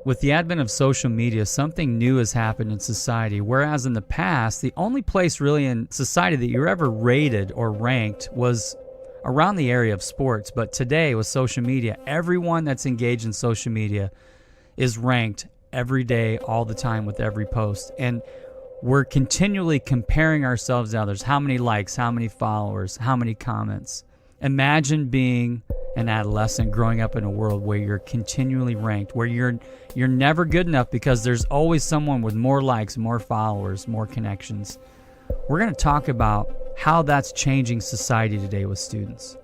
With the advent of social media, something new has happened in society, whereas in the past, the only place really in society that you were ever rated or ranked was around the area of sports. But today, with social media, everyone that's engaged in social media is ranked every day, all the time, with every post. And we're continually comparing ourselves to others. How many likes, how many followers, how many comments. Imagine being an adolescent growing up in a world where you're continually ranked, where you're never good enough because there's always someone with more likes, more followers, more connections. We're going to talk about how that's changing society today with students.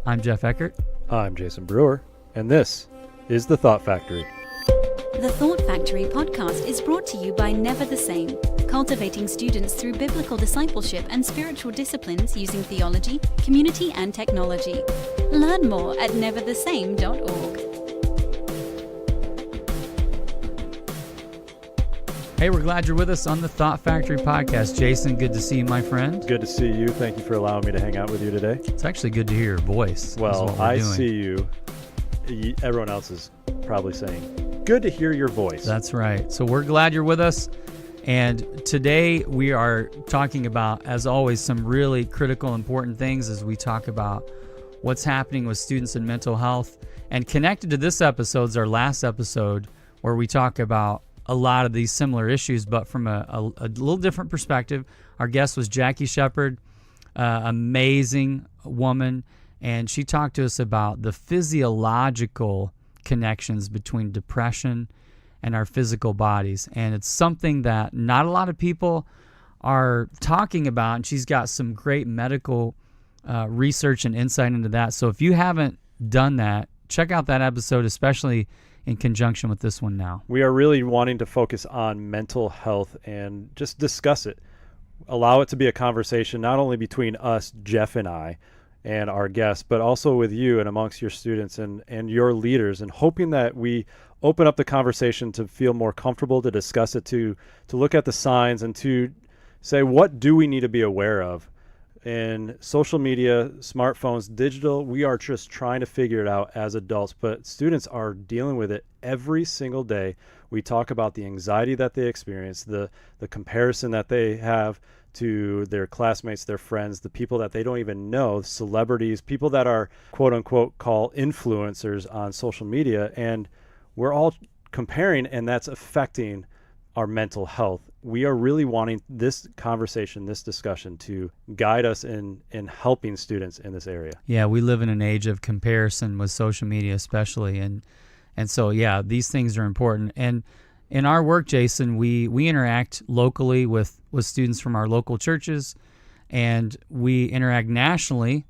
I'm Jeff Eckert. I'm Jason Brewer, and this is The Thought Factory. The Thought Factory podcast is brought to you by Never the Same, cultivating students through biblical discipleship and spiritual disciplines using theology, community, and technology. Learn more at neverthesame.org. Hey, we're glad you're with us on the Thought Factory podcast. Jason, good to see you, my friend. Good to see you. Thank you for allowing me to hang out with you today. It's actually good to hear your voice. Well, I see you. Everyone else is probably saying, good to hear your voice. That's right. So we're glad you're with us. And today we are talking about, as always, some really critical, important things as we talk about what's happening with students and mental health. And connected to this episode is our last episode where we talk about a lot of these similar issues, but from a little different perspective. Our guest was Jackie Shepard, amazing woman, and she talked to us about the physiological connections between depression and our physical bodies. And it's something that not a lot of people are talking about, and she's got some great medical research and insight into that. So if you haven't done that, check out that episode, especially in conjunction with this one now. We are really wanting to focus on mental health and just discuss it. Allow it to be a conversation not only between us, Jeff and I, and our guests, but also with you and amongst your students and your leaders, and hoping that we open up the conversation to feel more comfortable, to discuss it, to look at the signs, and to say, what do we need to be aware of? In social media, smartphones, digital, we are just trying to figure it out as adults, but students are dealing with it every single day. We talk about the anxiety that they experience, the comparison that they have to their classmates, their friends, the people that they don't even know, celebrities, people that are quote unquote call influencers on social media. And we're all comparing, and that's affecting our mental health. We are really wanting this conversation, this discussion, to guide us in helping students in this area. Yeah, we live in an age of comparison with social media especially. And so, yeah, these things are important. And in our work, Jason, we interact locally with students from our local churches, and we interact nationally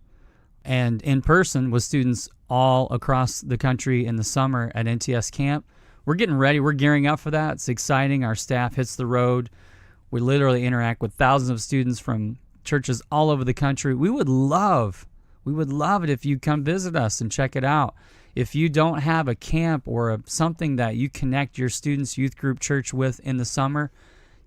and in person with students all across the country in the summer at NTS Camp. We're getting ready. We're gearing up for that. It's exciting. Our staff hits the road. We literally interact with thousands of students from churches all over the country. We would love it if you come visit us and check it out. If you don't have a camp or something that you connect your students' youth group church with in the summer,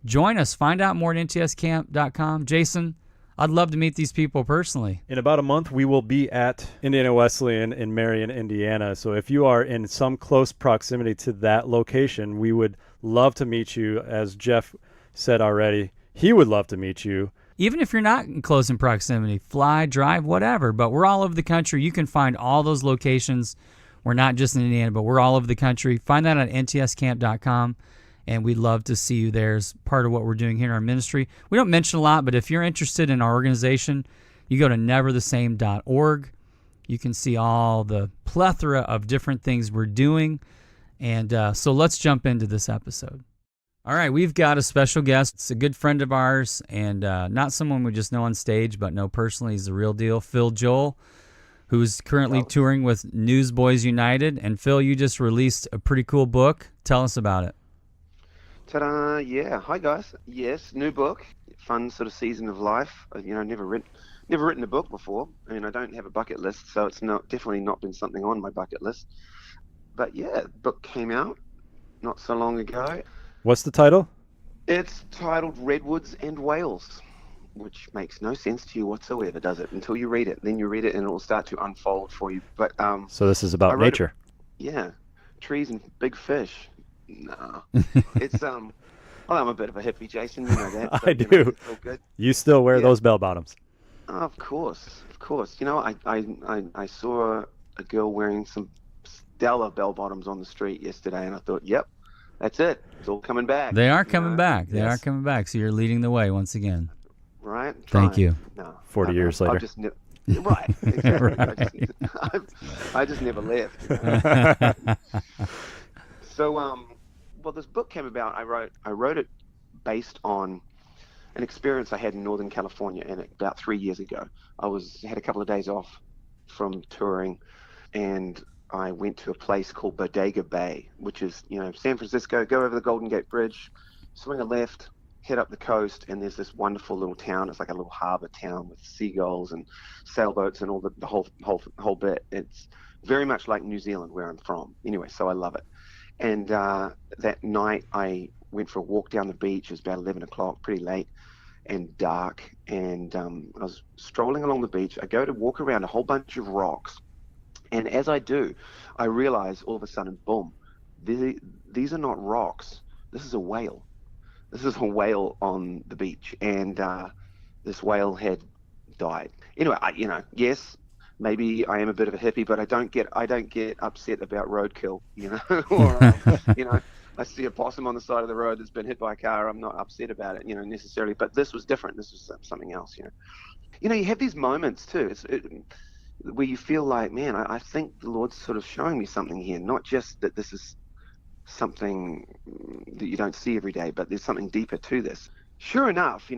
join us. Find out more at ntscamp.com. Jason, I'd love to meet these people personally. In about a month, we will be at Indiana Wesleyan in Marion, Indiana. So if you are in some close proximity to that location, we would love to meet you. As Jeff said already, he would love to meet you. Even if you're not close in proximity, fly, drive, whatever. But we're all over the country. You can find all those locations. We're not just in Indiana, but we're all over the country. Find that at ntscamp.com. And we'd love to see you there as part of what we're doing here in our ministry. We don't mention a lot, but if you're interested in our organization, you go to neverthesame.org. You can see all the plethora of different things we're doing. And so let's jump into this episode. All right, we've got a special guest. It's a good friend of ours, and not someone we just know on stage, but know personally. He's the real deal. Phil Joel, who's currently touring with Newsboys United. And Phil, you just released a pretty cool book. Tell us about it. Ta-da! Yeah, hi guys. Yes, new book, fun sort of season of life. Never written a book before. I mean, I don't have a bucket list, so it's definitely not been something on my bucket list. But yeah, book came out not so long ago. What's the title? It's titled Redwoods and Whales, which makes no sense to you whatsoever, does it? Until you read it. Then you read it and it will start to unfold for you. But so this is about nature. Yeah, trees and big fish. No, it's well, I'm a bit of a hippie, Jason. You know that. So, I you know, do. it's all good. You still wear Yeah. those bell bottoms. Of course, of course. You know, I saw a girl wearing some stellar bell bottoms on the street yesterday, and I thought, yep, that's it. It's all coming back. They are you coming know? bathey are Yes. coming back. So you're leading the way once again. Right? Thank Trying. you. No, 40 years later. I've just right, exactly. I just never left. You know? So, well, this book came about. I wrote it based on an experience I had in Northern California, and about 3 years ago, had a couple of days off from touring, and I went to a place called Bodega Bay, which is, you know, San Francisco. Go over the Golden Gate Bridge, swing a left, head up the coast, and there's this wonderful little town. It's like a little harbor town with seagulls and sailboats and all the whole bit. It's very much like New Zealand, where I'm from. Anyway, so I love it. And that night, I went for a walk down the beach. It was about 11 o'clock, pretty late and dark. And I was strolling along the beach. I go to walk around a whole bunch of rocks. And as I do, I realize all of a sudden, boom, these are not rocks. This is a whale. This is a whale on the beach. And this whale had died. Anyway, yes, maybe I am a bit of a hippie, but I don't get upset about roadkill, you know, or I see a possum on the side of the road that's been hit by a car. I'm not upset about it, necessarily. But this was different. This was something else, you have these moments too. Where you feel like, man, I think the Lord's sort of showing me something here. Not just that this is something that you don't see every day, but there's something deeper to this. Sure enough,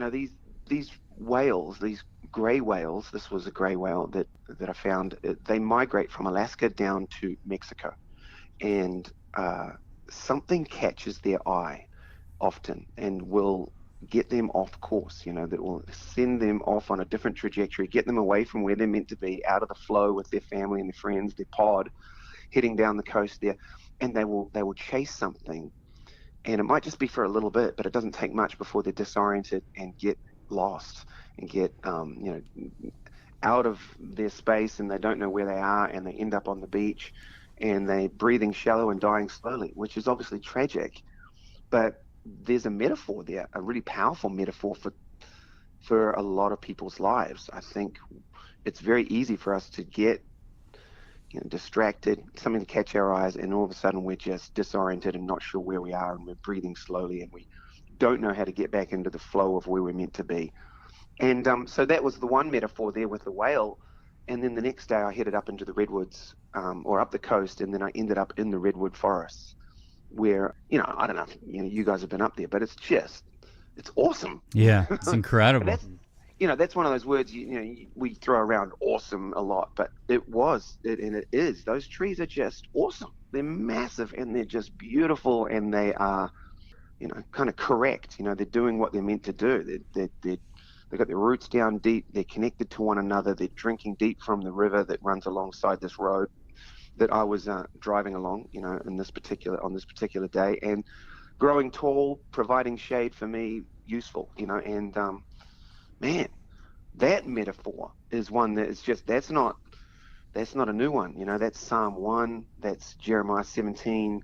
these whales, these gray whales, this was a gray whale that I found, they migrate from Alaska down to Mexico, and something catches their eye often and will get them off course, that will send them off on a different trajectory, get them away from where they're meant to be, out of the flow with their family and their friends, their pod, heading down the coast there, and they will chase something, and it might just be for a little bit, but it doesn't take much before they're disoriented and get lost and get out of their space, and they don't know where they are, and they end up on the beach, and they're breathing shallow and dying slowly, which is obviously tragic. But there's a metaphor there, a really powerful metaphor for a lot of people's lives. I think it's very easy for us to get distracted, something to catch our eyes, and all of a sudden we're just disoriented and not sure where we are, and we're breathing slowly, and we don't know how to get back into the flow of where we're meant to be. And so that was the one metaphor there with the whale. And then the next day I headed up into the redwoods, or up the coast, and then I ended up in the redwood forests, where, I don't know if you guys have been up there, but it's awesome. Yeah, it's incredible. That's one of those words we throw around, awesome, a lot, but it is. Those trees are just awesome. They're massive, and they're just beautiful, and they are, kind of correct. They're doing what they're meant to do. They've got their roots down deep. They're connected to one another. They're drinking deep from the river that runs alongside this road that I was driving along, on this particular day, and growing tall, providing shade for me, useful, and man, that metaphor is one that is just, that's not a new one. That's Psalm 1, that's Jeremiah 17.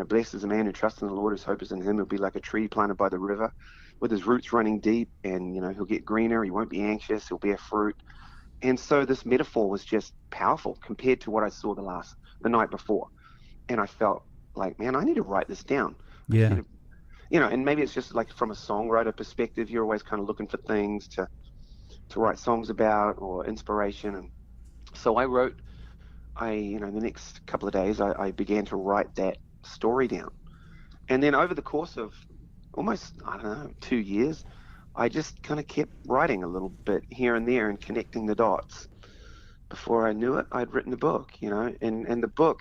Blessed is the man who trusts in the Lord, whose hope is in him. He'll be like a tree planted by the river, with his roots running deep, and he'll get greener. He won't be anxious. He'll bear fruit. And so this metaphor was just powerful compared to what I saw the night before, and I felt like, man, I need to write this down. Yeah. And maybe it's just like from a songwriter perspective, you're always kind of looking for things to write songs about, or inspiration. And so the next couple of days, I began to write that story down. And then over the course of almost, 2 years, I just kind of kept writing a little bit here and there and connecting the dots. Before I knew it, I'd written a book, and the book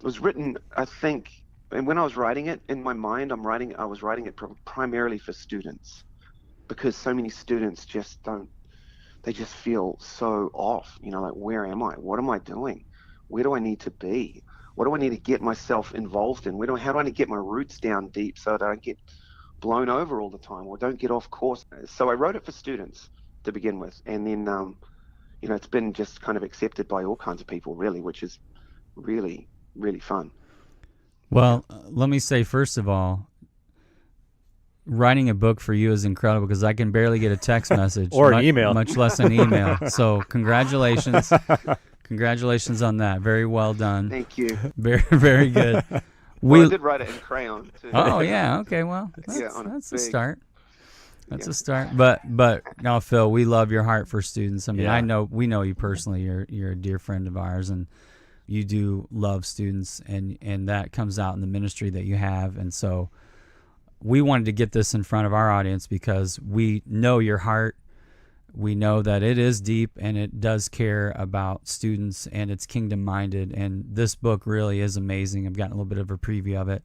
was written, I think, and when I was writing it, in my mind, I was writing it primarily for students, because so many students they just feel so off, like, where am I? What am I doing? Where do I need to be? What do I need to get myself involved in? How do I need to get my roots down deep so that I don't get blown over all the time, or don't get off course? So I wrote it for students to begin with, and then it's been just kind of accepted by all kinds of people, really, which is really, really fun. Well, let me say, first of all, writing a book for you is incredible because I can barely get a text message Or an email. much less an email. So congratulations. Congratulations on that. Very well done. Thank you. Very, very good. Well, I did write it in crayon too. Oh, yeah. Okay. Well, that's a big- start. That's Yeah. a start. But now, Phil, we love your heart for students. I mean, Yeah. we know you personally. You're a dear friend of ours, and you do love students, and that comes out in the ministry that you have. And so we wanted to get this in front of our audience because we know your heart. We know that it is deep and it does care about students and it's kingdom minded. And this book really is amazing. I've gotten a little bit of a preview of it.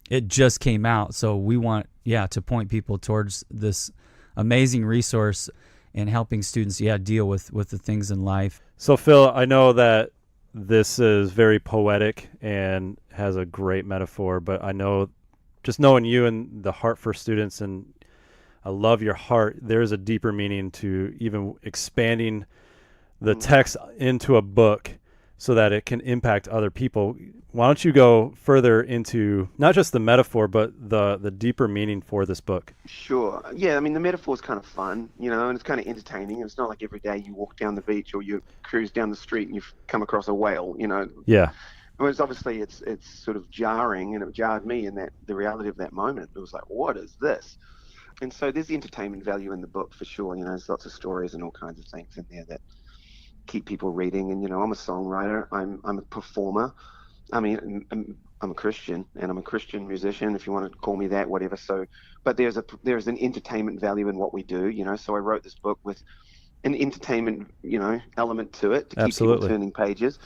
It just came out. So we want, to point people towards this amazing resource and helping students, deal with the things in life. So, Phil, I know that this is very poetic and has a great metaphor, but I know just knowing you and the heart for students, and I love your heart, there is a deeper meaning to even expanding the text into a book so that it can impact other people. Why don't you go further into not just the metaphor, but the deeper meaning for this book? Sure. Yeah, I mean, the metaphor's kind of fun, and it's kind of entertaining. It's not like every day you walk down the beach or you cruise down the street and you've come across a whale, Yeah. Whereas obviously it's sort of jarring, and it jarred me in that the reality of that moment. It was like, what is this? And so there's the entertainment value in the book for sure. There's lots of stories and all kinds of things in there that keep people reading. And I'm a songwriter. I'm a performer. I mean, I'm a Christian, and I'm a Christian musician, if you want to call me that, whatever. So, but there's an entertainment value in what we do. So I wrote this book with an entertainment, element to it to keep Absolutely. people turning pages.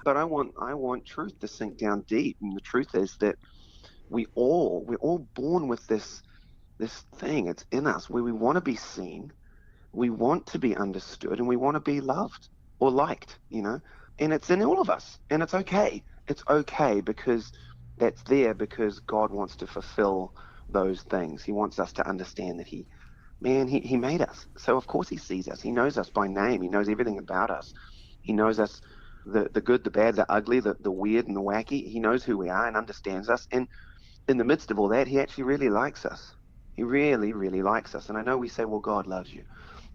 But I want truth to sink down deep, and the truth is that we're all born with this thing. It's in us where we want to be seen, we want to be understood, and we want to be loved or liked. And it's in all of us, and it's okay. It's okay because that's there because God wants to fulfill those things. He wants us to understand that He made us. So of course He sees us. He knows us by name. He knows everything about us. He knows us, the good, the bad, the ugly, the weird and the wacky. He knows who we are and understands us. And in the midst of all that, He actually really likes us. He really, really likes us. And I know we say, well, God loves you.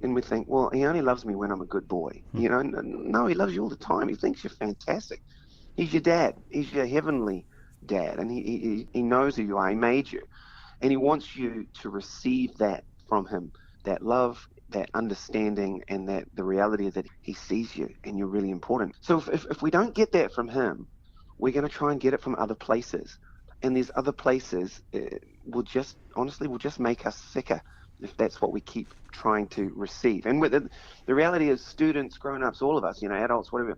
And we think, well, He only loves me when I'm a good boy. No, He loves you all the time. He thinks you're fantastic. He's your dad. He's your heavenly dad. And he knows who you are. He made you. And He wants you to receive that from Him, that love, that understanding, and that the reality that He sees you and you're really important. So if we don't get that from Him, we're going to try and get it from other places. And these other places will just make us sicker if that's what we keep trying to receive. And with the reality is, students, grown-ups, all of us, adults, whatever,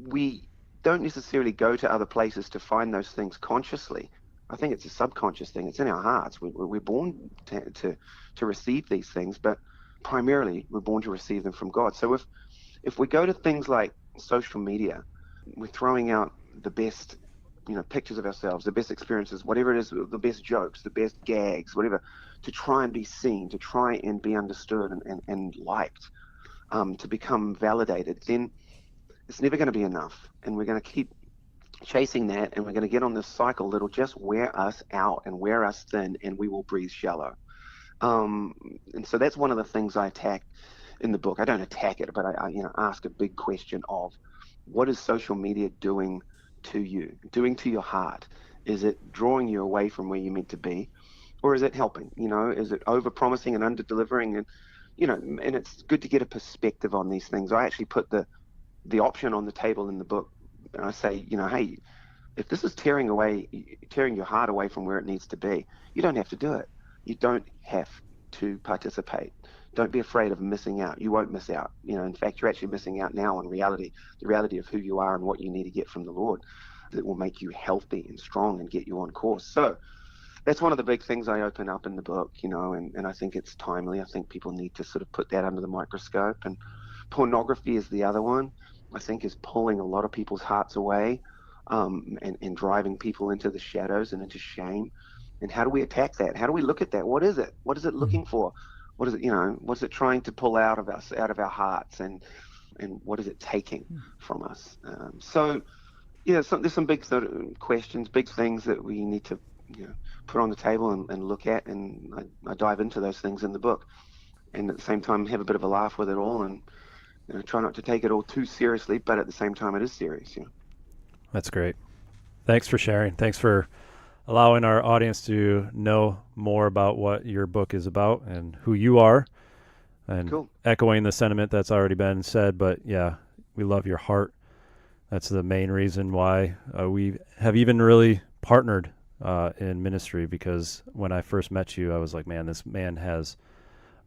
we don't necessarily go to other places to find those things consciously. I think it's a subconscious thing. It's in our hearts. We're born to receive these things, but primarily we're born to receive them from God. So if we go to things like social media, we're throwing out the best pictures of ourselves, the best experiences, whatever it is, the best jokes, the best gags, whatever, to try and be seen, to try and be understood and liked, to become validated, then it's never going to be enough. And we're going to keep chasing that, and we're going to get on this cycle that'll just wear us out and wear us thin, and we will breathe shallow. And so that's one of the things I attack in the book. I don't attack it, but I ask a big question of, what is social media doing to you, doing to your heart? Is it drawing you away from where you're meant to be, or is it helping? Is it over promising and under delivering? And and it's good to get a perspective on these things. I actually put the option on the table in the book, and I say, hey, if this is tearing your heart away from where it needs to be, you don't have to do it. You don't have to participate. Don't be afraid of missing out. You won't miss out. In fact, you're actually missing out now on the reality of who you are and what you need to get from the Lord that will make you healthy and strong and get you on course. So that's one of the big things I open up in the book, and I think it's timely. I think people need to sort of put that under the microscope. And pornography is the other one, I think, is pulling a lot of people's hearts away, and driving people into the shadows and into shame. And how do we attack that? How do we look at that? What is it? What is it looking for? What is it, what's it trying to pull out of us, out of our hearts, and what is it taking from us? So Yeah, there's some big sort of questions, big things that we need to, put on the table and look at, and I dive into those things in the book, and at the same time have a bit of a laugh with it all, and try not to take it all too seriously, but at the same time it is serious. That's great. Thanks for sharing. Thanks for allowing our audience to know more about what your book is about and who you are, and Cool. echoing the sentiment that's already been said. But yeah, we love your heart. That's the main reason why we have even really partnered in ministry, because when I first met you, I was like, man, this man has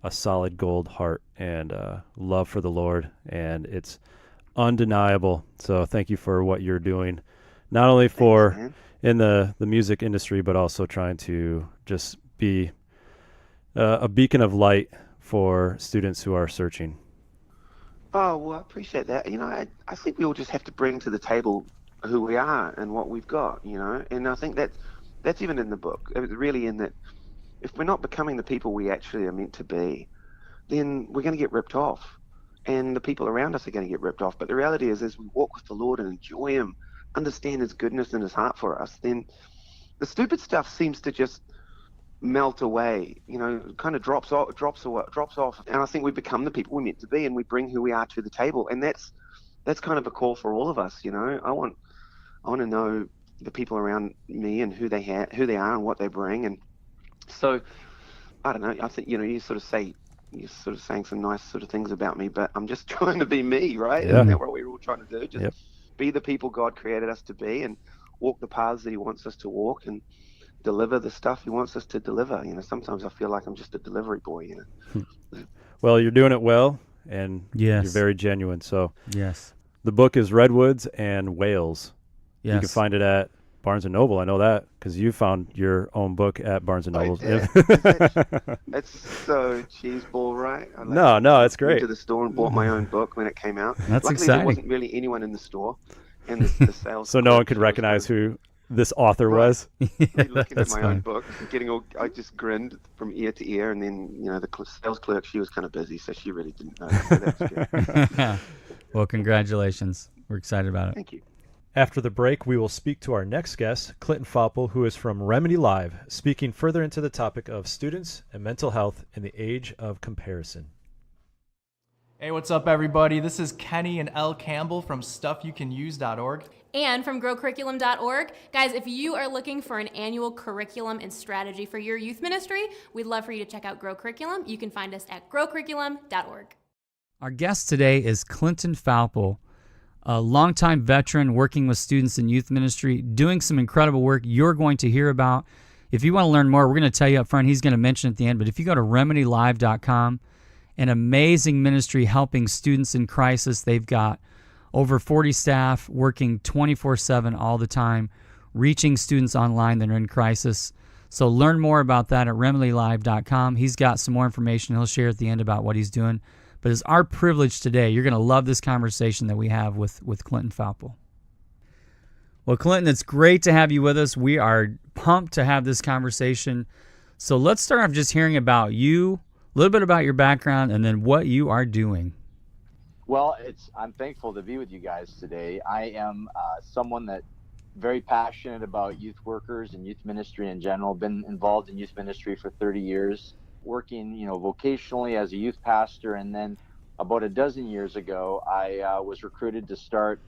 a solid gold heart and love for the Lord, and it's undeniable. So thank you for what you're doing, not only for Thanks, man. in the music industry, but also trying to just be a beacon of light for students who are searching. Oh, well, I appreciate that. I think we all just have to bring to the table who we are and what we've got, and I think that's even in the book. It's really in that if we're not becoming the people we actually are meant to be, then we're going to get ripped off, and the people around us are going to get ripped off. But the reality is, as we walk with the Lord and enjoy Him, understand His goodness and His heart for us, then the stupid stuff seems to just melt away, kind of drops off. And I think we become the people we're meant to be, and we bring who we are to the table. And that's kind of a call for all of us. I want to know the people around me and who they are and what they bring. And so I don't know. I think you're sort of saying some nice sort of things about me, but I'm just trying to be me, right? Yeah. Isn't that what we're all trying to do? Just Yep. be the people God created us to be, and walk the paths that He wants us to walk, and deliver the stuff He wants us to deliver. Sometimes I feel like I'm just a delivery boy. Well, you're doing it well, and Yes. you're very genuine. So Yes. the book is Redwoods and Whales. Yes. You can find it at Barnes & Noble. I know that because you found your own book at Barnes & Noble. That's so cheeseball, right? No, it's great. Went to the store and bought my own book when it came out. That's Luckily, exciting. there wasn't really anyone in the store, and the sales. So no one clerk, could she was recognize kind who this author Right. was. of looking at That's my fine. own book, I just grinned from ear to ear, and then the sales clerk, she was kind of busy, so she really didn't know. So that's good. Well, congratulations. We're excited about it. Thank you. After the break, we will speak to our next guest, Clinton Foppel, who is from Remedy Live, speaking further into the topic of students and mental health in the age of comparison. Hey, what's up, everybody? This is Kenny and Elle Campbell from StuffYouCanUse.org. And from growcurriculum.org. Guys, if you are looking for an annual curriculum and strategy for your youth ministry, we'd love for you to check out Grow Curriculum. You can find us at growcurriculum.org. Our guest today is Clinton Foppel, a longtime veteran working with students in youth ministry, doing some incredible work you're going to hear about. If you want to learn more, we're going to tell you up front. He's going to mention at the end. But if you go to remedylive.com, an amazing ministry helping students in crisis. They've got over 40 staff working 24/7 all the time, reaching students online that are in crisis. So learn more about that at remedylive.com. He's got some more information he'll share at the end about what he's doing. But it's our privilege today. You're going to love this conversation that we have with Clinton Foppel. Well, Clinton, it's great to have you with us. We are pumped to have this conversation. So let's start off just hearing about you, a little bit about your background, and then what you are doing. Well, I'm thankful to be with you guys today. I am someone that very passionate about youth workers and youth ministry in general. Been involved in youth ministry for 30 years, working, vocationally as a youth pastor. And then about a dozen years ago, I was recruited to start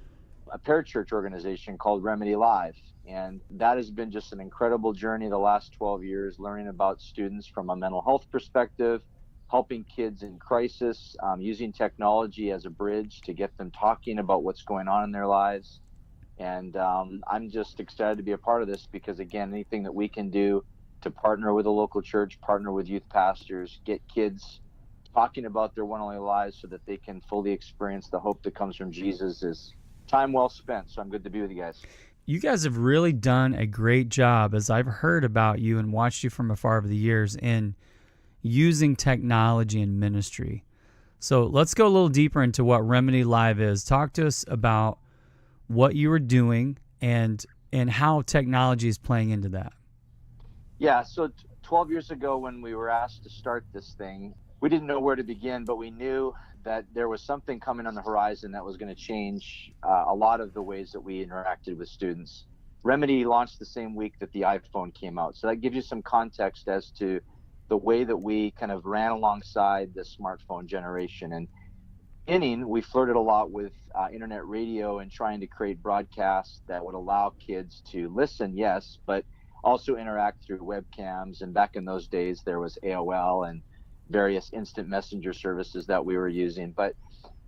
a parachurch organization called Remedy Live. And that has been just an incredible journey the last 12 years, learning about students from a mental health perspective, helping kids in crisis, using technology as a bridge to get them talking about what's going on in their lives. And I'm just excited to be a part of this because, again, anything that we can do to partner with a local church, partner with youth pastors, get kids talking about their one and only lives so that they can fully experience the hope that comes from Jesus is time well spent. So I'm good to be with you guys. You guys have really done a great job, as I've heard about you and watched you from afar over the years, in using technology in ministry. So let's go a little deeper into what Remedy Live is. Talk to us about what you were doing and how technology is playing into that. Yeah, so 12 years ago when we were asked to start this thing, we didn't know where to begin, but we knew that there was something coming on the horizon that was going to change a lot of the ways that we interacted with students. Remedy launched the same week that the iPhone came out. So that gives you some context as to the way that we kind of ran alongside the smartphone generation. And we flirted a lot with internet radio and trying to create broadcasts that would allow kids to listen, yes, but also interact through webcams. And back in those days, there was AOL and various instant messenger services that we were using. But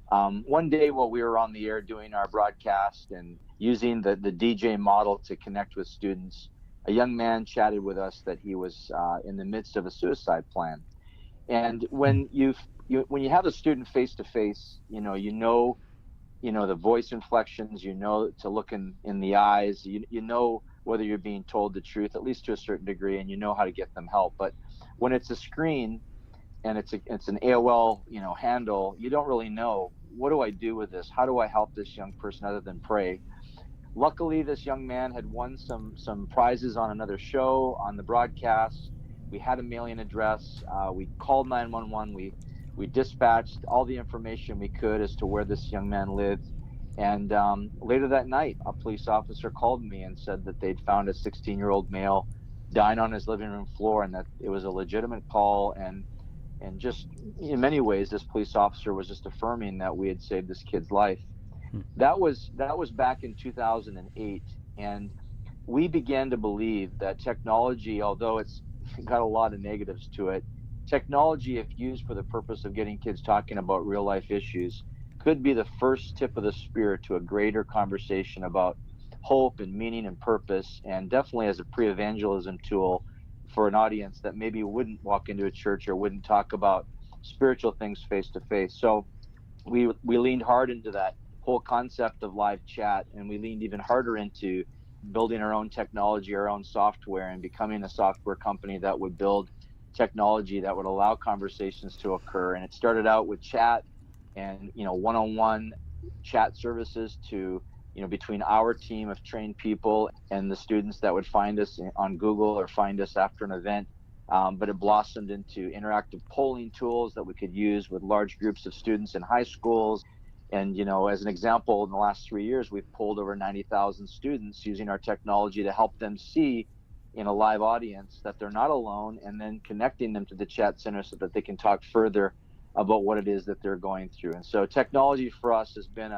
one day while we were on the air doing our broadcast and using the DJ model to connect with students, a young man chatted with us that he was in the midst of a suicide plan. And when you have a student face to face, you know the voice inflections, to look in the eyes, you know whether you're being told the truth, at least to a certain degree, and you know how to get them help. But when it's a screen and it's an AOL handle, you don't really know, what do I do with this? How do I help this young person other than pray? Luckily, this young man had won some prizes on another show on the broadcast. We had a mailing address. We called 911. We dispatched all the information we could as to where this young man lived. And later that night, a police officer called me and said that they'd found a 16-year-old male dying on his living room floor, and that it was a legitimate call. And just in many ways, this police officer was just affirming that we had saved this kid's life. That was back in 2008, and we began to believe that technology, although it's got a lot of negatives to it, technology, if used for the purpose of getting kids talking about real life issues, could be the first tip of the spear to a greater conversation about hope and meaning and purpose, and definitely as a pre-evangelism tool for an audience that maybe wouldn't walk into a church or wouldn't talk about spiritual things face to face. So we leaned hard into that whole concept of live chat, and we leaned even harder into building our own technology, our own software, and becoming a software company that would build technology that would allow conversations to occur. And it started out with chat and one-on-one chat services to between our team of trained people and the students that would find us on Google or find us after an event. But it blossomed into interactive polling tools that we could use with large groups of students in high schools. And, as an example, in the last 3 years, we've polled over 90,000 students using our technology to help them see in a live audience that they're not alone, and then connecting them to the chat center so that they can talk further about what it is that they're going through. And so technology for us has been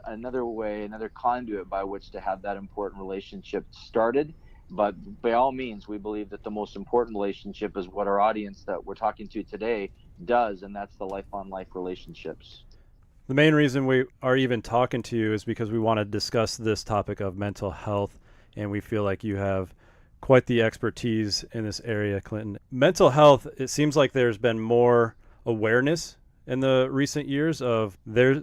another way, another conduit by which to have that important relationship started. But by all means, we believe that the most important relationship is what our audience that we're talking to today does, and that's the life-on-life relationships. The main reason we are even talking to you is because we want to discuss this topic of mental health, and we feel like you have quite the expertise in this area, Clinton. Mental health, it seems like there's been more awareness in the recent years of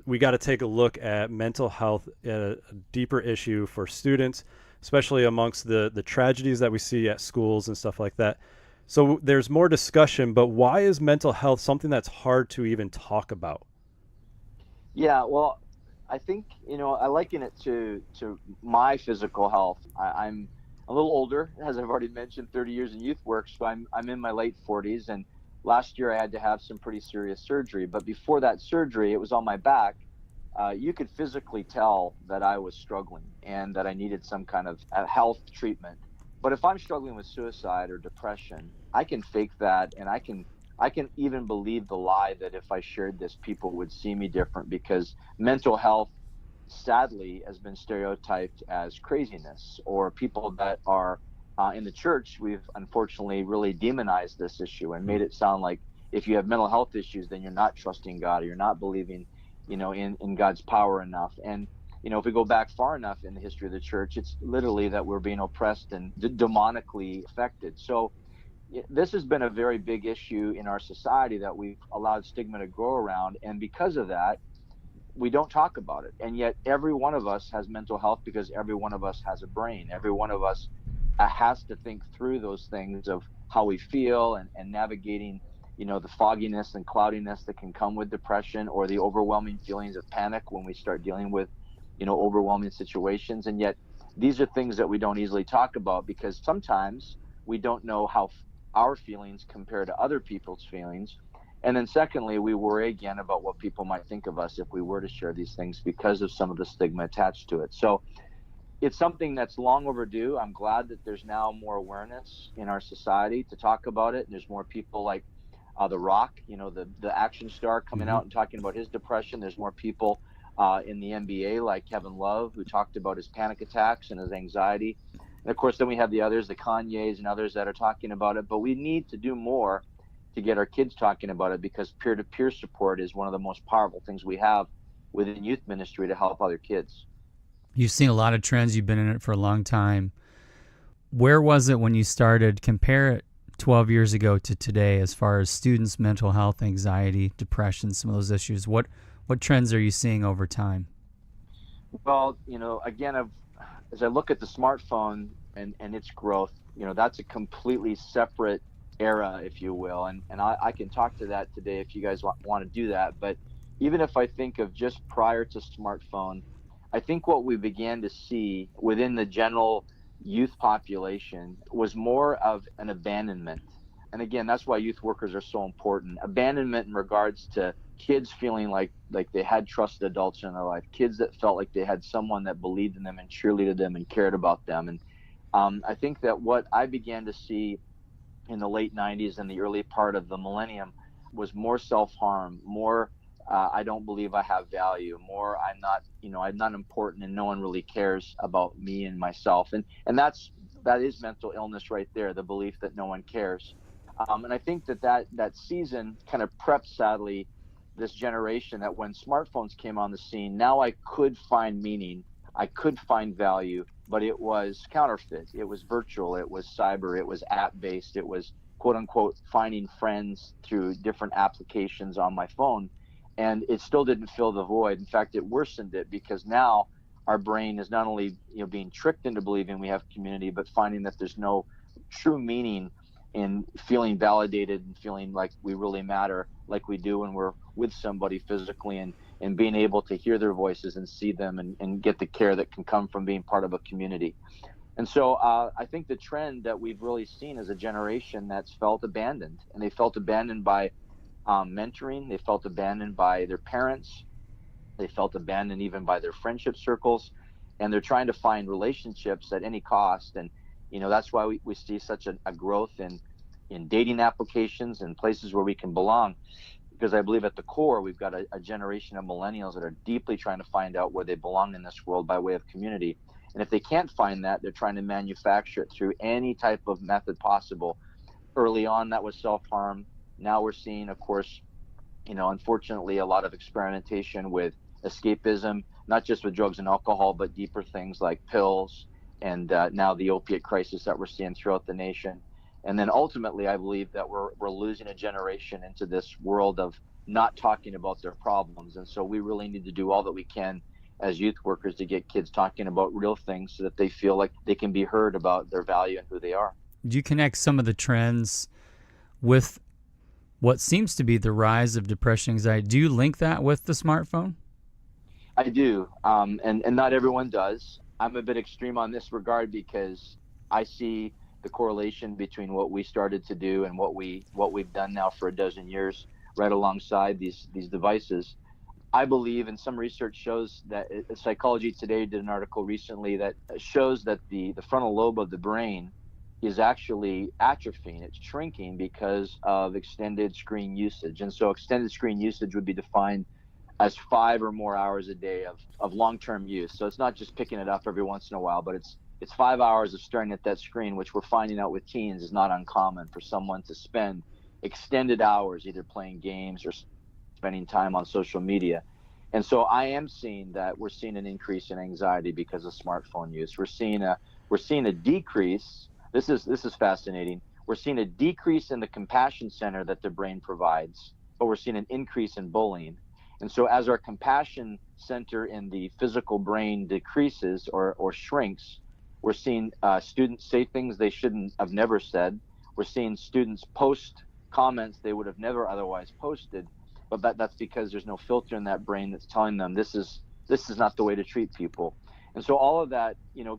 we got to take a look at mental health, a deeper issue for students, especially amongst the tragedies that we see at schools and stuff like that. So there's more discussion, but why is mental health something that's hard to even talk about? Yeah, well, I think, I liken it to my physical health. I'm a little older, as I've already mentioned, 30 years in youth work, so I'm in my late 40s, and last year I had to have some pretty serious surgery. But before that surgery, it was on my back. You could physically tell that I was struggling and that I needed some kind of health treatment. But if I'm struggling with suicide or depression, I can fake that, and I can even believe the lie that if I shared this, people would see me different, because mental health, sadly, has been stereotyped as craziness, or people that are in the church, we've unfortunately really demonized this issue and made it sound like if you have mental health issues, then you're not trusting God, or you're not believing, in God's power enough. And, if we go back far enough in the history of the church, it's literally that we're being oppressed and demonically affected. So this has been a very big issue in our society that we've allowed stigma to grow around. And because of that, we don't talk about it. And yet every one of us has mental health, because every one of us has a brain. Every one of us has to think through those things of how we feel and navigating, the fogginess and cloudiness that can come with depression, or the overwhelming feelings of panic when we start dealing with, overwhelming situations. And yet these are things that we don't easily talk about, because sometimes we don't know how our feelings compare to other people's feelings. And then secondly, we worry again about what people might think of us if we were to share these things because of some of the stigma attached to it. So it's something that's long overdue. I'm glad that there's now more awareness in our society to talk about it. And there's more people like The Rock, the action star, coming out and talking about his depression. There's more people in the NBA like Kevin Love, who talked about his panic attacks and his anxiety. And of course, then we have the others, the Kanyes and others that are talking about it. But we need to do more to get our kids talking about it, because peer-to-peer support is one of the most powerful things we have within youth ministry to help other kids. You've seen a lot of trends. You've been in it for a long time. Where was it when you started? Compare it 12 years ago to today as far as students' mental health, anxiety, depression, some of those issues. What trends are you seeing over time? Well, again, as I look at the smartphone and its growth, that's a completely separate era, if you will. And I can talk to that today if you guys want to do that. But even if I think of just prior to smartphone, I think what we began to see within the general youth population was more of an abandonment. And again, that's why youth workers are so important. Abandonment in regards to kids feeling like they had trusted adults in their life, kids that felt like they had someone that believed in them and cheerleaded them and cared about them. And I think that what I began to see in the late 90s and the early part of the millennium was more self-harm, more I don't believe I have value, more I'm not important and no one really cares about me and myself. And that is mental illness right there, the belief that no one cares. And I think that season kind of prepped, sadly, this generation that when smartphones came on the scene, now I could find meaning, I could find value, but it was counterfeit. It was virtual. It was cyber. It was app-based. It was, quote unquote, finding friends through different applications on my phone. And it still didn't fill the void. In fact, it worsened it, because now our brain is not only being tricked into believing we have community, but finding that there's no true meaning in feeling validated and feeling like we really matter, like we do when we're with somebody physically, and being able to hear their voices and see them and get the care that can come from being part of a community. And so I think the trend that we've really seen is a generation that's felt abandoned, and they felt abandoned by mentoring. They felt abandoned by their parents. They felt abandoned even by their friendship circles, and they're trying to find relationships at any cost. And that's why we see such a growth in dating applications and places where we can belong, because I believe at the core we've got a generation of millennials that are deeply trying to find out where they belong in this world by way of community. And if they can't find that, they're trying to manufacture it through any type of method possible. Early on, that was self-harm. Now we're seeing, of course, unfortunately, a lot of experimentation with escapism, not just with drugs and alcohol, but deeper things like pills, and now the opiate crisis that we're seeing throughout the nation. And then ultimately, I believe that we're losing a generation into this world of not talking about their problems. And so we really need to do all that we can as youth workers to get kids talking about real things so that they feel like they can be heard about their value and who they are. Do you connect some of the trends with what seems to be the rise of depression, anxiety? Do you link that with the smartphone? I do, and not everyone does. I'm a bit extreme on this regard because I see the correlation between what we started to do and what we've done now for a dozen years, right alongside these devices. I believe, and some research shows that Psychology Today did an article recently that shows that the frontal lobe of the brain is actually atrophying. It's shrinking because of extended screen usage. And so extended screen usage would be defined as 5 or more hours a day of long-term use. So it's not just picking it up every once in a while, but it's 5 hours of staring at that screen, which we're finding out with teens is not uncommon for someone to spend extended hours either playing games or spending time on social media. And so I am seeing that we're seeing an increase in anxiety because of smartphone use. We're seeing a decrease. This is fascinating. We're seeing a decrease in the compassion center that the brain provides, but we're seeing an increase in bullying. And so as our compassion center in the physical brain decreases or shrinks, we're seeing students say things they shouldn't have never said. We're seeing students post comments they would have never otherwise posted, but that's because there's no filter in that brain that's telling them this is not the way to treat people. And so all of that,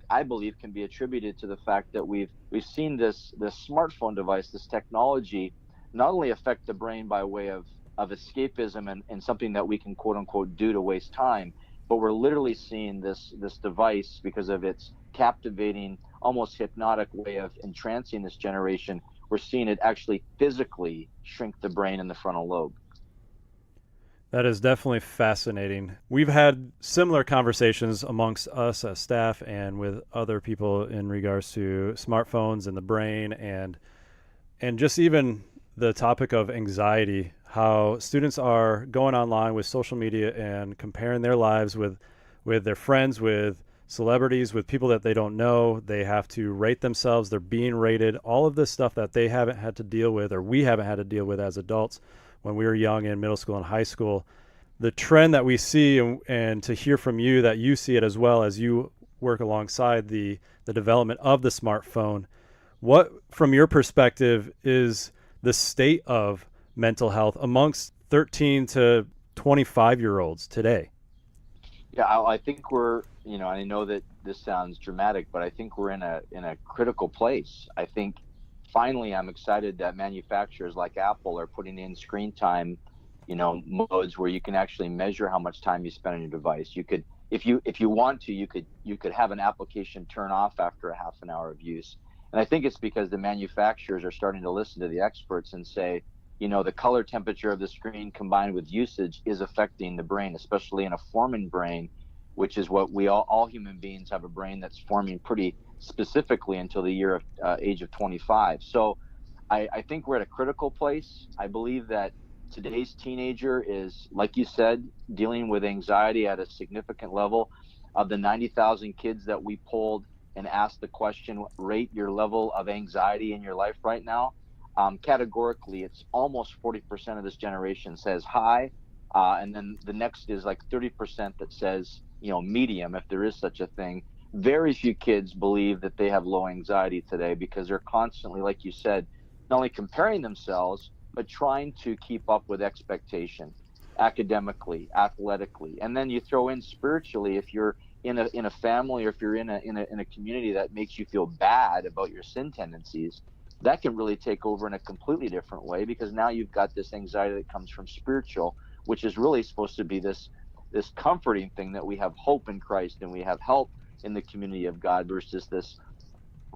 I believe can be attributed to the fact that we've seen this smartphone device, this technology not only affect the brain by way of escapism and something that we can quote unquote do to waste time, but we're literally seeing this device, because of its captivating, almost hypnotic way of entrancing this generation, we're seeing it actually physically shrink the brain in the frontal lobe. That is definitely fascinating. We've had similar conversations amongst us as staff and with other people in regards to smartphones and the brain, and just even the topic of anxiety, how students are going online with social media and comparing their lives with their friends, with celebrities, with people that they don't know. They have to rate themselves. They're being rated. All of this stuff that they haven't had to deal with, or we haven't had to deal with as adults when we were young in middle school and high school. The trend that we see, and to hear from you that you see it as well as you work alongside the development of the smartphone, what, from your perspective, is the state of mental health amongst 13 to 25-year-olds today? Yeah, I think we're, I know that this sounds dramatic, but I think we're in a critical place. I think finally I'm excited that manufacturers like Apple are putting in screen time, modes where you can actually measure how much time you spend on your device. You could, if you want to, you could have an application turn off after a half an hour of use. And I think it's because the manufacturers are starting to listen to the experts and say, the color temperature of the screen combined with usage is affecting the brain, especially in a forming brain, which is what we all human beings have, a brain that's forming pretty specifically until the age of 25. So I think we're at a critical place. I believe that today's teenager is, like you said, dealing with anxiety at a significant level. Of the 90,000 kids that we polled and asked the question, rate your level of anxiety in your life right now, categorically, it's almost 40% of this generation says high. And then the next is like 30% that says, medium, if there is such a thing. Very few kids believe that they have low anxiety today, because they're constantly, like you said, not only comparing themselves, but trying to keep up with expectation, academically, athletically. And then you throw in spiritually, if you're in a family, or if you're in a community that makes you feel bad about your sin tendencies, that can really take over in a completely different way, because now you've got this anxiety that comes from spiritual, which is really supposed to be this comforting thing, that we have hope in Christ and we have help in the community of God, versus this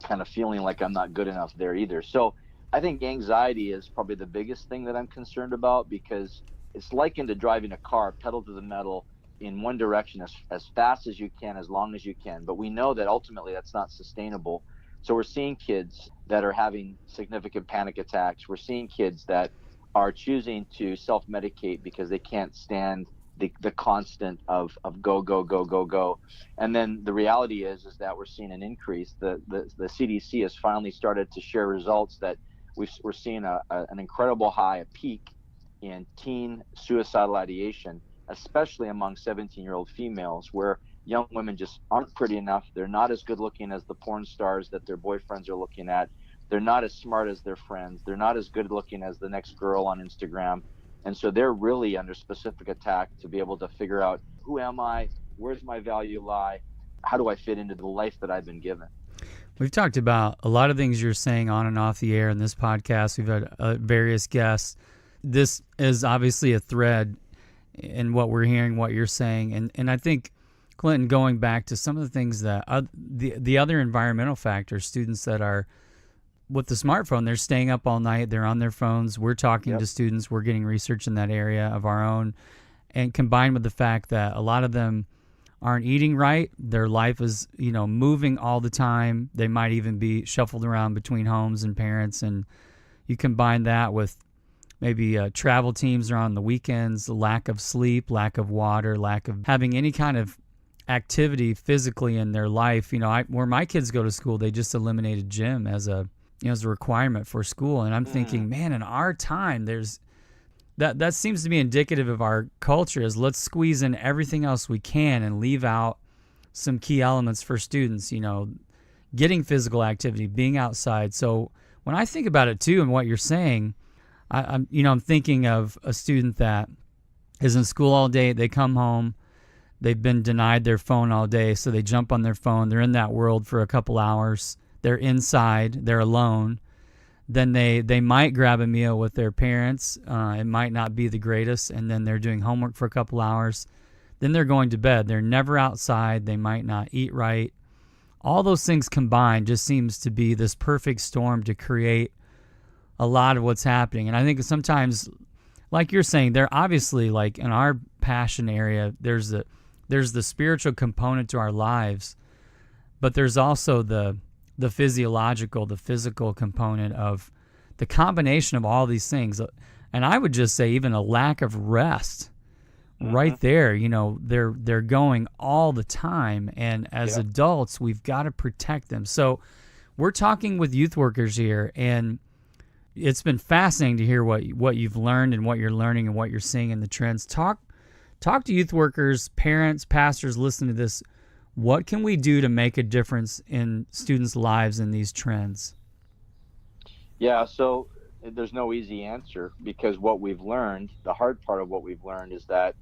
kind of feeling like I'm not good enough there either. So I think anxiety is probably the biggest thing that I'm concerned about, because it's likened to driving a car pedal to the metal in one direction as fast as you can, as long as you can. But we know that ultimately that's not sustainable. So we're seeing kids that are having significant panic attacks. We're seeing kids that are choosing to self-medicate because they can't stand the constant of go, go, go, go, go. And then the reality is that we're seeing an increase. The CDC has finally started to share results that we're seeing an incredible high, a peak in teen suicidal ideation, especially among 17-year-old females, where young women just aren't pretty enough. They're not as good looking as the porn stars that their boyfriends are looking at. They're not as smart as their friends. They're not as good looking as the next girl on Instagram. And so they're really under specific attack to be able to figure out, who am I? Where's my value lie? How do I fit into the life that I've been given? We've talked about a lot of things you're saying on and off the air in this podcast. We've had various guests. This is obviously a thread in what we're hearing, what you're saying. And I think, Clinton, going back to some of the things that the other environmental factors, students that are with the smartphone, they're staying up all night, they're on their phones. We're talking to students, we're getting research in that area of our own. And combined with the fact that a lot of them aren't eating right, their life is, moving all the time. They might even be shuffled around between homes and parents. And you combine that with maybe travel teams are on the weekends, lack of sleep, lack of water, lack of having any kind of activity physically in their life. Where my kids go to school, they just eliminated gym as a requirement for school. And I'm thinking, man, in our time, there's that seems to be indicative of our culture, is let's squeeze in everything else we can and leave out some key elements for students, getting physical activity, being outside. So when I think about it too, and what you're saying, I'm thinking of a student that is in school all day. They come home, they've been denied their phone all day, so they jump on their phone. They're in that world for a couple hours. They're inside. They're alone. then they might grab a meal with their parents. It might not be the greatest, and then they're doing homework for a couple hours. Then they're going to bed. They're never outside. They might not eat right. All those things combined just seems to be this perfect storm to create a lot of what's happening. And I think sometimes, like you're saying, they're obviously, like in our passion area, there's the spiritual component to our lives, but there's also the physiological, the physical component of the combination of all these things. And I would just say even a lack of rest right there. You know, they're going all the time, and as adults, we've got to protect them. So we're talking with youth workers here, and it's been fascinating to hear what you've learned and what you're learning and what you're seeing in the trends. Talk to youth workers, parents, pastors, listen to this. What can we do to make a difference in students' lives in these trends? Yeah, so there's no easy answer, because what we've learned, the hard part of what we've learned, is that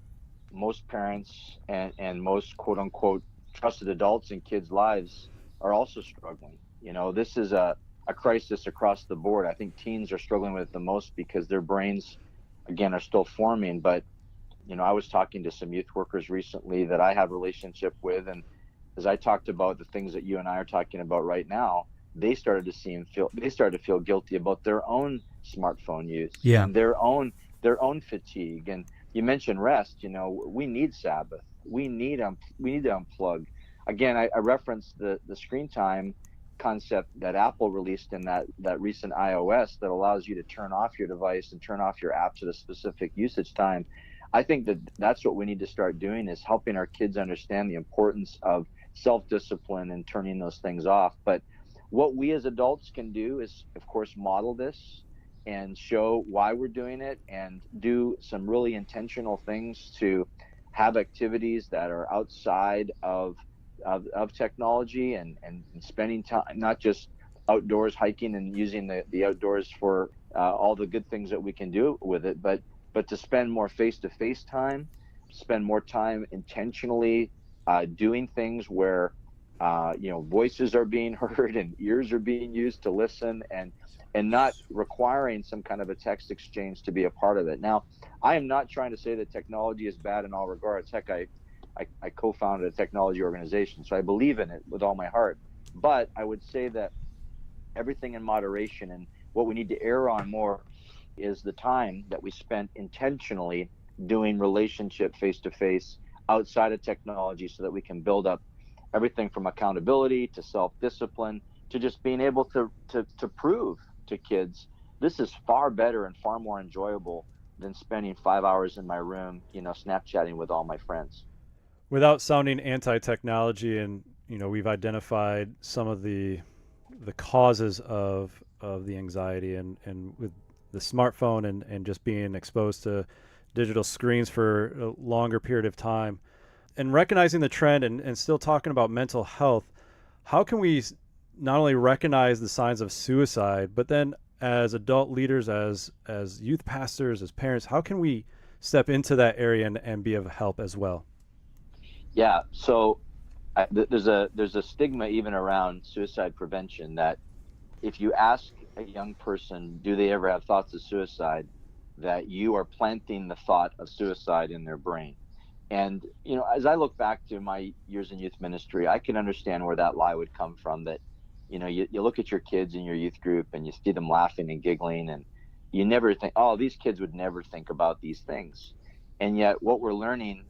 most parents and most quote unquote trusted adults in kids' lives are also struggling. You know, this is a crisis across the board. I think teens are struggling with it the most because their brains, again, are still forming. But, you know, I was talking to some youth workers recently that I have a relationship with, and as I talked about the things that you and I are talking about right now, they started to feel guilty about their own smartphone use, and their own fatigue. And you mentioned rest. You know, we need Sabbath. We need to unplug. Again, I referenced the screen time concept that Apple released in that recent iOS that allows you to turn off your device and turn off your apps at a specific usage time. I think that's what we need to start doing, is helping our kids understand the importance of self-discipline and turning those things off. But what we as adults can do is, of course, model this and show why we're doing it, and do some really intentional things to have activities that are outside of technology, and spending time, not just outdoors hiking and using the outdoors for all the good things that we can do with it, but to spend more face-to-face time, spend more time intentionally doing things where voices are being heard and ears are being used to listen, and not requiring some kind of a text exchange to be a part of it. Now, I am not trying to say that technology is bad in all regards. Heck, I co-founded a technology organization, so I believe in it with all my heart. But I would say that everything in moderation, and what we need to err on more is the time that we spent intentionally doing relationship face-to-face outside of technology, so that we can build up everything from accountability to self-discipline to just being able to prove to kids this is far better and far more enjoyable than spending 5 hours in my room, Snapchatting with all my friends. Without sounding anti-technology, and we've identified some of the causes of the anxiety, and with the smartphone and just being exposed to digital screens for a longer period of time, and recognizing the trend and still talking about mental health, how can we not only recognize the signs of suicide, but then as adult leaders, as youth pastors, as parents, how can we step into that area and be of help as well? Yeah, so there's a stigma even around suicide prevention, that if you ask a young person, do they ever have thoughts of suicide, that you are planting the thought of suicide in their brain. And, as I look back to my years in youth ministry, I can understand where that lie would come from, that, you look at your kids in your youth group and you see them laughing and giggling, and you never think, oh, these kids would never think about these things. And yet what we're learning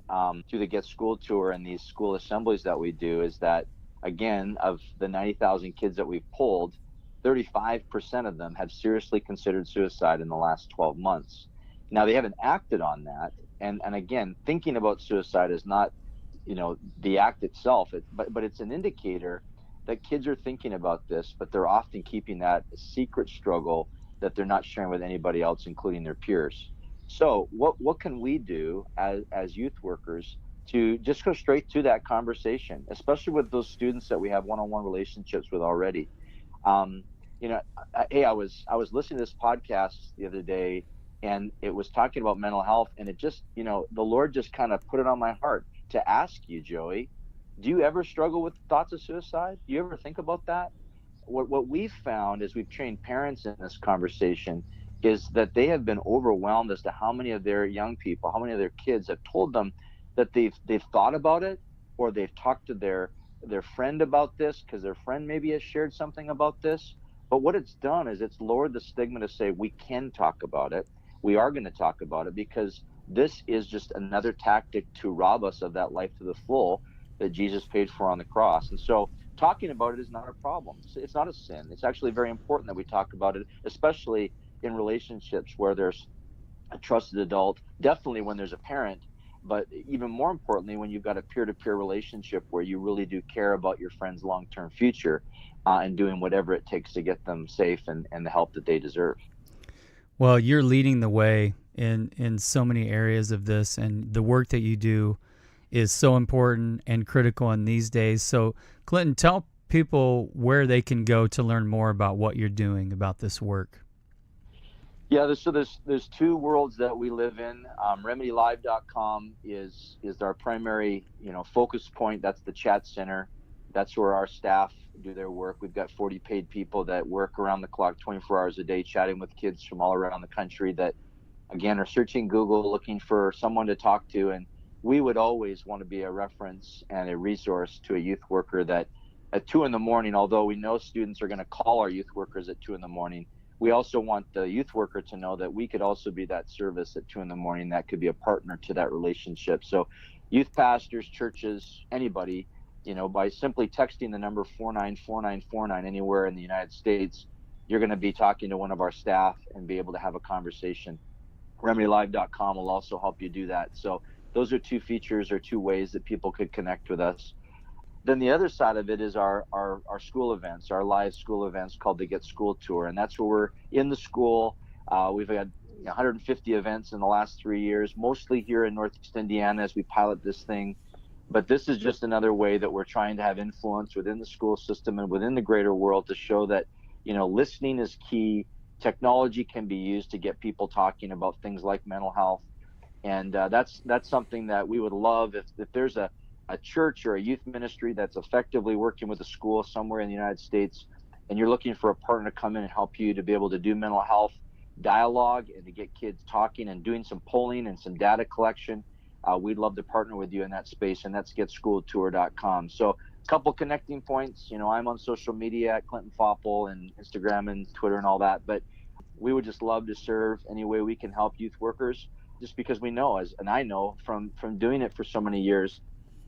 through the Get School Tour and these school assemblies that we do is that, again, of the 90,000 kids that we've polled, 35% of them have seriously considered suicide in the last 12 months. Now, they haven't acted on that. And again, thinking about suicide is not, the act itself, but it's an indicator that kids are thinking about this, but they're often keeping that a secret struggle that they're not sharing with anybody else, including their peers. So what can we do as youth workers to just go straight to that conversation, especially with those students that we have one-on-one relationships with already? I was listening to this podcast the other day, and it was talking about mental health, and it just, the Lord just kind of put it on my heart to ask you, Joey, do you ever struggle with thoughts of suicide? Do you ever think about that? what we've found as we've trained parents in this conversation is that they have been overwhelmed as to how many of their young people, how many of their kids have told them that they've thought about it, or they've talked to their friend about this because their friend maybe has shared something about this. But what it's done is it's lowered the stigma to say we can talk about it. We are going to talk about it because this is just another tactic to rob us of that life to the full that Jesus paid for on the cross. And so talking about it is not a problem. It's not a sin. It's actually very important that we talk about it, especially in relationships where there's a trusted adult, definitely when there's a parent, but even more importantly, when you've got a peer-to-peer relationship where you really do care about your friend's long-term future and doing whatever it takes to get them safe and the help that they deserve. Well, you're leading the way in so many areas of this, and the work that you do is so important and critical in these days. So, Clinton, tell people where they can go to learn more about what you're doing about this work. Yeah, there's two worlds that we live in. RemedyLive.com is our primary focus point. That's the chat center. That's where our staff do their work. We've got 40 paid people that work around the clock, 24 hours a day, chatting with kids from all around the country that, again, are searching Google, looking for someone to talk to. And we would always want to be a reference and a resource to a youth worker that at 2 a.m, although we know students are going to call our youth workers at 2 a.m, we also want the youth worker to know that we could also be that service at 2 a.m. that could be a partner to that relationship. So youth pastors, churches, anybody, by simply texting the number 494949 anywhere in the United States, you're going to be talking to one of our staff and be able to have a conversation. RemedyLive.com will also help you do that. So those are two features or two ways that people could connect with us. Then the other side of it is our school events, our live school events called the Get School Tour. And that's where we're in the school. We've had 150 events in the last 3 years, mostly here in Northeast Indiana as we pilot this thing. But this is just another way that we're trying to have influence within the school system and within the greater world to show that, listening is key. Technology can be used to get people talking about things like mental health. And that's something that we would love if there's a church or a youth ministry that's effectively working with a school somewhere in the United States, and you're looking for a partner to come in and help you to be able to do mental health dialogue and to get kids talking and doing some polling and some data collection, we'd love to partner with you in that space, and that's getschooltour.com. So a couple connecting points. I'm on social media at Clinton Foppel and Instagram and Twitter and all that, but we would just love to serve any way we can help youth workers, just because we know, and I know from doing it for so many years,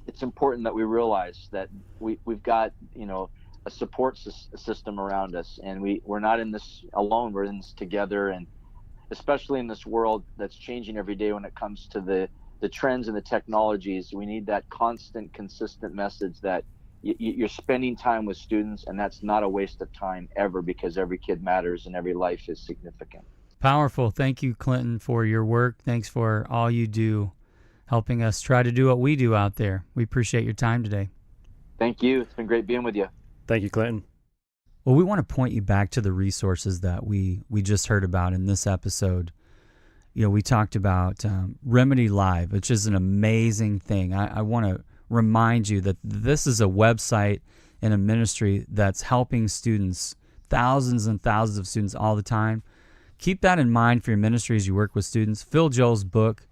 it's important that we realize that we've got, a support system around us, and we're not in this alone. We're in this together, and especially in this world that's changing every day when it comes to the trends and the technologies, we need that constant, consistent message that you're spending time with students, and that's not a waste of time ever, because every kid matters and every life is significant. Powerful. Thank you, Clinton, for your work. Thanks for all you do, helping us try to do what we do out there. We appreciate your time today. Thank you. It's been great being with you. Thank you, Clinton. Well, we want to point you back to the resources that we just heard about in this episode. We talked about Remedy Live, which is an amazing thing. I want to remind you that this is a website and a ministry that's helping students, thousands and thousands of students all the time. Keep that in mind for your ministry as you work with students. Phil Joel's book,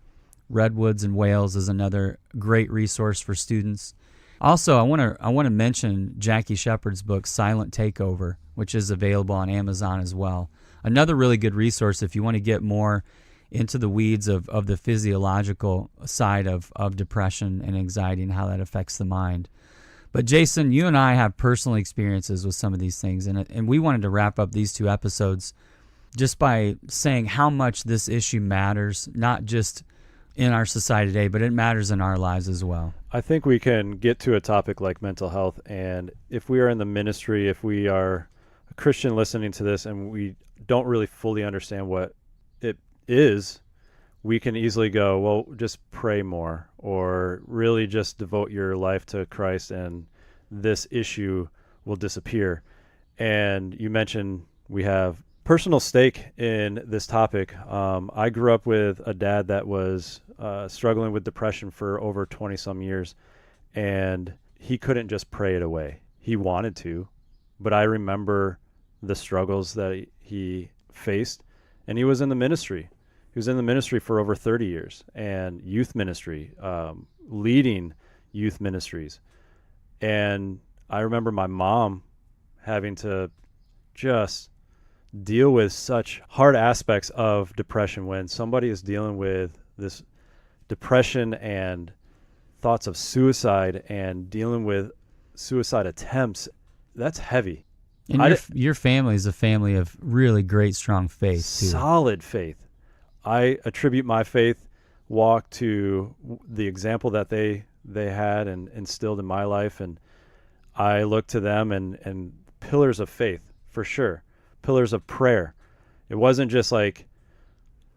Redwoods in Wales, is another great resource for students. Also, I want to mention Jackie Shepard's book, Silent Takeover, which is available on Amazon as well. Another really good resource if you want to get more into the weeds of the physiological side of depression and anxiety and how that affects the mind. But Jason, you and I have personal experiences with some of these things, and we wanted to wrap up these two episodes just by saying how much this issue matters, not just in our society today, but it matters in our lives as well. I think we can get to a topic like mental health, and if we are in the ministry, if we are a Christian listening to this and we don't really fully understand what it is, we can easily go, well, just pray more, or really just devote your life to Christ and this issue will disappear. And you mentioned we have personal stake in this topic. I grew up with a dad that was struggling with depression for over 20 some years, and he couldn't just pray it away. He wanted to, but I remember the struggles that he faced, and he was in the ministry. He was in the ministry for over 30 years, and youth ministry, leading youth ministries. And I remember my mom having to just deal with such hard aspects of depression. When somebody is dealing with this depression and thoughts of suicide and dealing with suicide attempts, that's heavy. And your family is a family of really great, strong faith, too. Solid faith. I attribute my faith walk to the example that they had and instilled in my life, and I look to them and pillars of faith, for sure. Pillars of prayer. It wasn't just like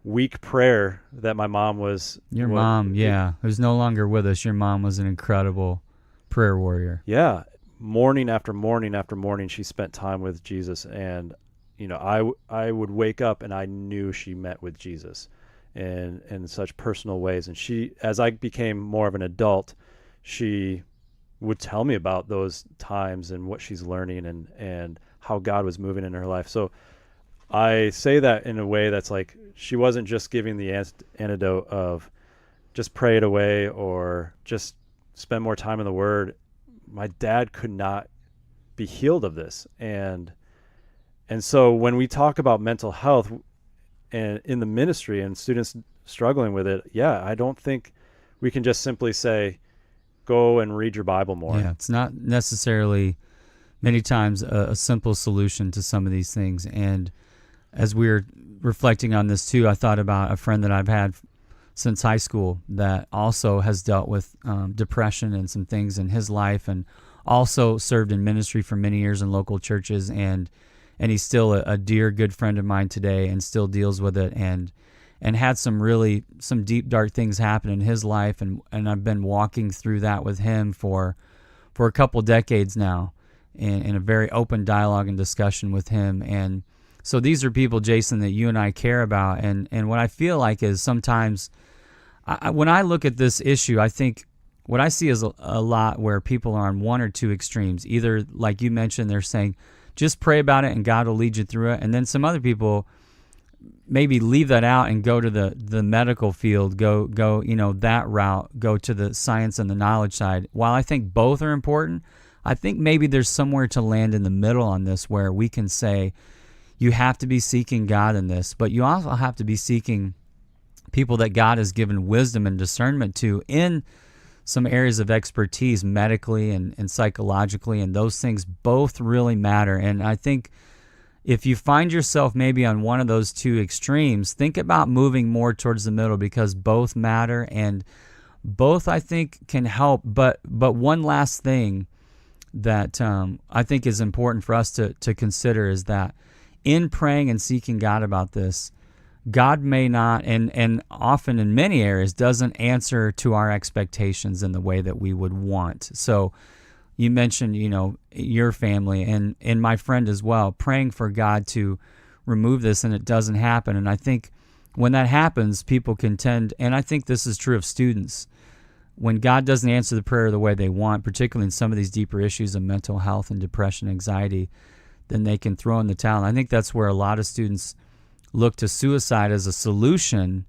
weak prayer that my mom was. Your mom, who's no longer with us. Your mom was an incredible prayer warrior. Yeah. Morning after morning after morning, she spent time with Jesus. And, I would wake up and I knew she met with Jesus in such personal ways. And she, as I became more of an adult, she would tell me about those times and what she's learning and how God was moving in her life. So I say that in a way that's like, she wasn't just giving the antidote of just pray it away or just spend more time in the Word. My dad could not be healed of this. And so when we talk about mental health and in the ministry and students struggling with it, I don't think we can just simply say, go and read your Bible more. Yeah, it's not necessarily many times a simple solution to some of these things. And as we were reflecting on this too, I thought about a friend that I've had since high school that also has dealt with depression and some things in his life, and also served in ministry for many years in local churches, and he's still a dear, good friend of mine today and still deals with it, and had some deep, dark things happen in his life, and I've been walking through that with him for a couple decades now, in a very open dialogue and discussion with him. And so these are people, Jason, that you and I care about, and what I feel like is sometimes when I look at this issue, I think what I see is a lot where people are on one or two extremes. Either, like you mentioned, they're saying, just pray about it and God will lead you through it. And then some other people maybe leave that out and go to the medical field, go that route, go to the science and the knowledge side. While I think both are important, I think maybe there's somewhere to land in the middle on this where we can say, you have to be seeking God in this, but you also have to be seeking people that God has given wisdom and discernment to in some areas of expertise medically and psychologically, and those things both really matter. And I think if you find yourself maybe on one of those two extremes, think about moving more towards the middle, because both matter and both, I think, can help. But one last thing that I think is important for us to consider is that in praying and seeking God about this, God may not, and often in many areas, doesn't answer to our expectations in the way that we would want. So you mentioned, your family and my friend as well, praying for God to remove this, and it doesn't happen. And I think when that happens, people can tend, and I think this is true of students, when God doesn't answer the prayer the way they want, particularly in some of these deeper issues of mental health and depression, anxiety, then they can throw in the towel. And I think that's where a lot of students look to suicide as a solution,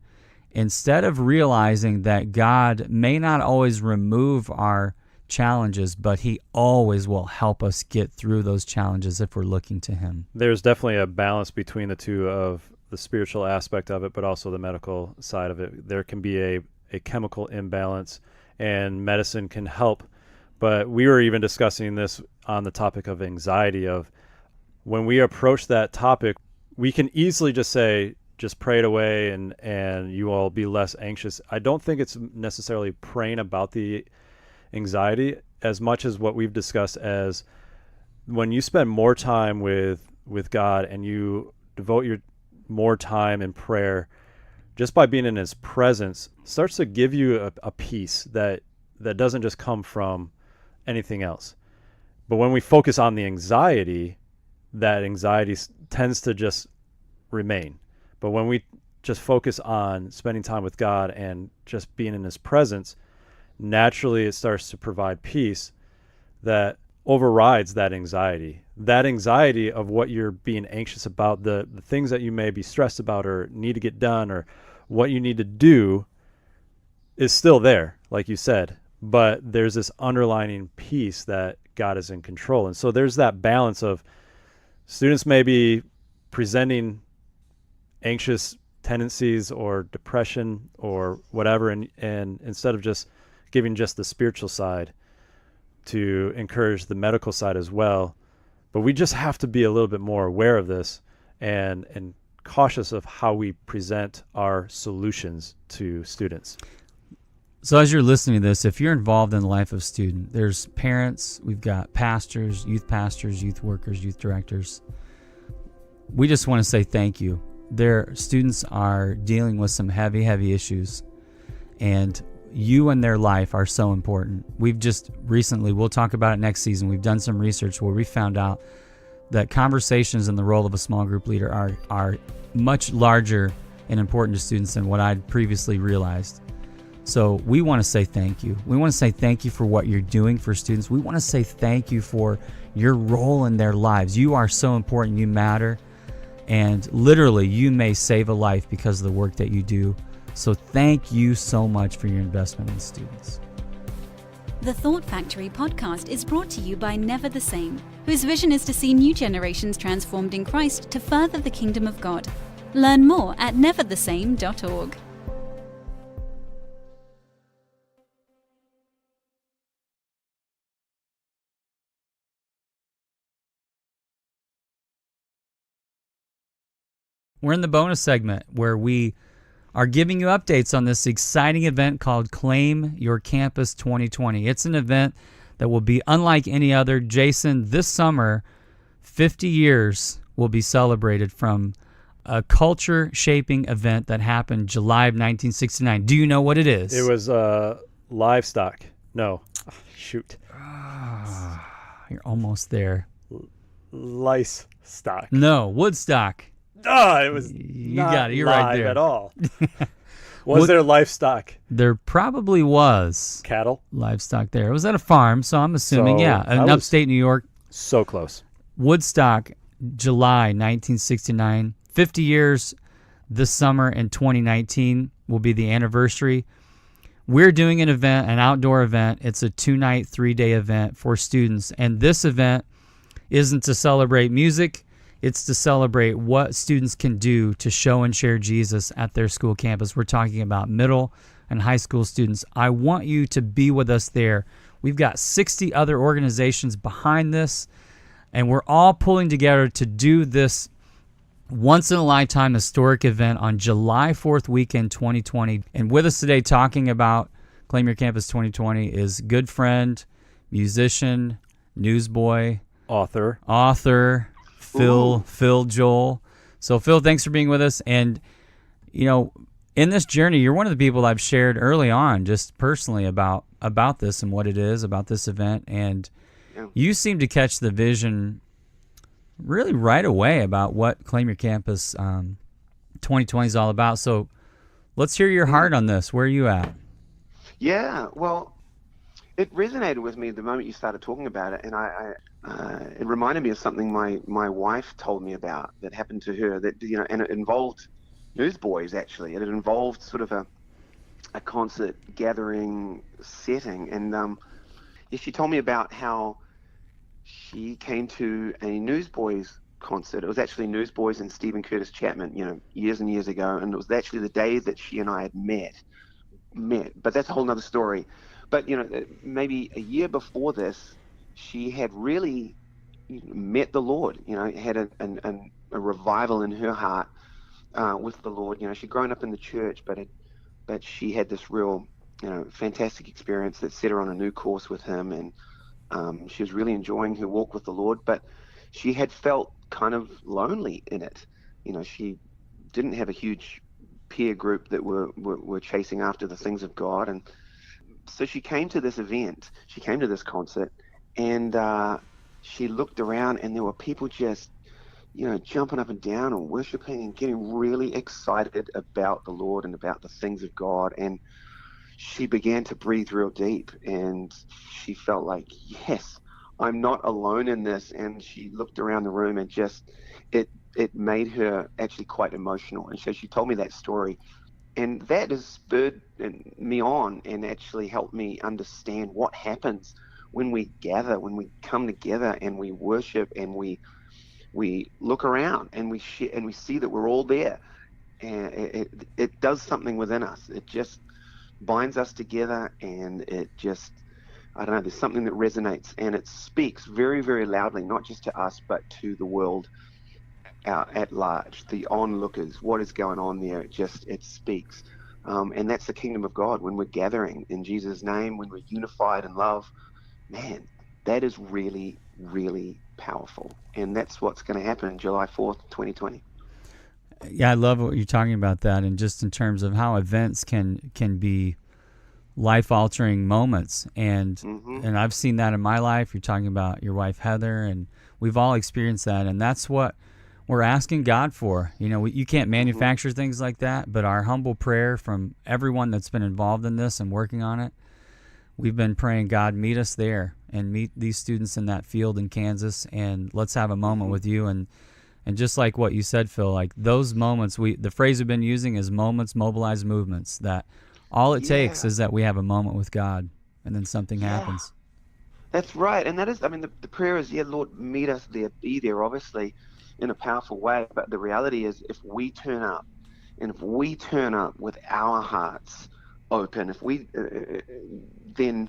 instead of realizing that God may not always remove our challenges, but He always will help us get through those challenges if we're looking to Him. There's definitely a balance between the two, of the spiritual aspect of it, but also the medical side of it. There can be a chemical imbalance, and medicine can help. But we were even discussing this on the topic of anxiety, of when we approach that topic, we can easily just say, just pray it away and you will be less anxious. I don't think it's necessarily praying about the anxiety as much as what we've discussed as when you spend more time with God and you devote your more time in prayer, just by being in His presence, starts to give you a peace that doesn't just come from anything else. But when we focus on the anxiety, that anxiety tends to just remain. But when we just focus on spending time with God and just being in His presence, naturally it starts to provide peace that overrides that anxiety of what you're being anxious about, the things that you may be stressed about or need to get done or what you need to do is still there, like you said, but there's this underlining peace that God is in control. And so there's that balance of students may be presenting anxious tendencies or depression or whatever, and instead of just giving just the spiritual side, to encourage the medical side as well. But we just have to be a little bit more aware of this and cautious of how we present our solutions to students. So as you're listening to this, if you're involved in the life of a student, there's parents, we've got pastors, youth workers, youth directors. We just want to say thank you. Their students are dealing with some heavy, heavy issues, and you and their life are so important. We've just recently, we'll talk about it next season, we've done some research where we found out that conversations in the role of a small group leader are much larger and important to students than what I'd previously realized. So we want to say thank you. We want to say thank you for what you're doing for students. We want to say thank you for your role in their lives. You are so important. You matter. And literally, you may save a life because of the work that you do. So thank you so much for your investment in students. The Thought Factory podcast is brought to you by Never the Same, whose vision is to see new generations transformed in Christ to further the kingdom of God. Learn more at neverthesame.org. We're in the bonus segment where we are giving you updates on this exciting event called Claim Your Campus 2020. It's an event that will be unlike any other. Jason, this summer, 50 years will be celebrated from a culture-shaping event that happened July of 1969. Do you know what it is? It was livestock. No. Shoot. You're almost there. Livestock. No, Woodstock. It was You not got it. You're live right there. at all. Was there livestock? There probably was Cattle? livestock there. It was at a farm, so I'm assuming, So yeah, I in was- upstate New York. So close. Woodstock, July 1969. 50 years this summer in 2019 will be the anniversary. We're doing an event, an outdoor event. It's a 2-night, 3-day event for students. And this event isn't to celebrate music. It's to celebrate what students can do to show and share Jesus at their school campus. We're talking about middle and high school students. I want you to be with us there. We've got 60 other organizations behind this, and we're all pulling together to do this once-in-a-lifetime historic event on July 4th weekend 2020. And with us today talking about Claim Your Campus 2020 is good friend, musician, newsboy, author, Phil Joel. So Phil, thanks for being with us. And, you know, in this journey, you're one of the people I've shared early on, just personally about this and what it is, about this event. And you seem to catch the vision really right away about what Claim Your Campus 2020 is all about. So let's hear your heart on this. Where are you at? Yeah, well, it resonated with me the moment you started talking about it, and it reminded me of something my wife told me about that happened to her. That and it involved newsboys actually. It involved sort of a concert gathering setting, and she told me about how she came to a Newsboys concert. It was actually Newsboys and Stephen Curtis Chapman, years and years ago, and it was actually the day that she and I had met. But that's a whole nother story. But maybe a year before this, she had really met the Lord. Had a revival in her heart with the Lord. She'd grown up in the church, but she had this real, fantastic experience that set her on a new course with Him, and she was really enjoying her walk with the Lord. But she had felt kind of lonely in it. She didn't have a huge peer group that were chasing after the things of God, and so she came to this event. She came to this concert, and she looked around, and there were people just, jumping up and down and worshiping and getting really excited about the Lord and about the things of God. And she began to breathe real deep, and she felt like, yes, I'm not alone in this. And she looked around the room and just, it made her actually quite emotional. And so she told me that story. And that has spurred me on and actually helped me understand what happens when we gather, when we come together and we worship and we look around and we share, and we see that we're all there. And it does something within us. It just binds us together, and it just, I don't know, there's something that resonates, and it speaks very, very loudly, not just to us, but to the world at large, the onlookers, what is going on there. It speaks. And that's the kingdom of God. When we're gathering in Jesus' name, when we're unified in love, man, that is really, really powerful. And that's what's going to happen July 4th, 2020. Yeah, I love what you're talking about that, and just in terms of how events can be life-altering moments, and I've seen that in my life. You're talking about your wife Heather, and we've all experienced that, and that's what we're asking God for. You know, you can't manufacture things like that, but our humble prayer from everyone that's been involved in this and working on it, we've been praying, God, meet us there and meet these students in that field in Kansas, and let's have a moment with you. And just like what you said, Phil, like those moments, the phrase we've been using is moments mobilize movements, that all it takes is that we have a moment with God, and then something happens. That's right. And that is, I mean, the prayer is, Lord, meet us there, be there, obviously, in a powerful way. But the reality is, if we turn up, and if we turn up with our hearts open, then,